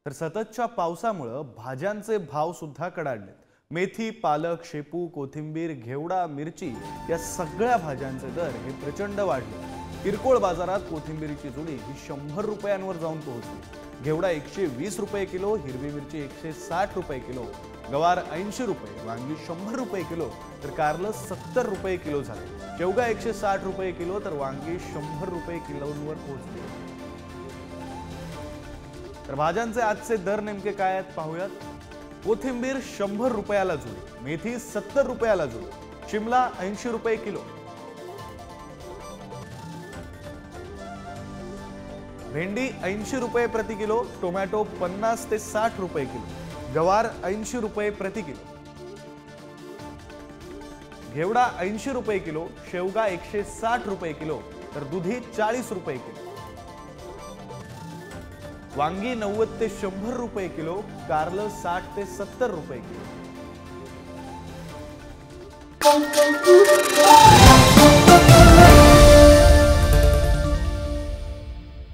तर सततच्या पावसामुळे भाज्यांचे भाव सुद्धा कडाडले। मेथी, पालक, शेपू, कोथिंबीर, घेवडा, मिरची या सगळ्या भाज्यांचे दर हे प्रचंड वाढले। किरकोळ बाजारात कोथिंबीरीची जुडी ही 100 रुपयांवर जाऊन पोहोचली। घेवडा 120 रुपये किलो, हिरवी मिरची 160 रुपये किलो, गवार 80 रुपये, वांगी 100 रुपये किलो, तर कारलं 70 रुपये किलो झाले। शेवगा 160 रुपये किलो, तर वांगी 100 रुपये किलोवर पोहोचली। तर भाज्यांचे आजचे दर नेमके काय आहेत पाहूयात। कोथिंबीर 100 रुपयाला जुडी, मेथी 70 रुपयाला जुडी, शिमला 80 रुपये किलो, भेंडी 80 रुपये प्रति किलो, टोमॅटो 50 ते 60 रुपये किलो, गवार 80 रुपये प्रति किलो, घेवडा 80 रुपये किलो, शेवगा 160 रुपये किलो, तर दुधी 40 रुपये किलो, वांगी 90 ते 100 रुपये किलो, कारलं 60 ते 70 रुपये किलो।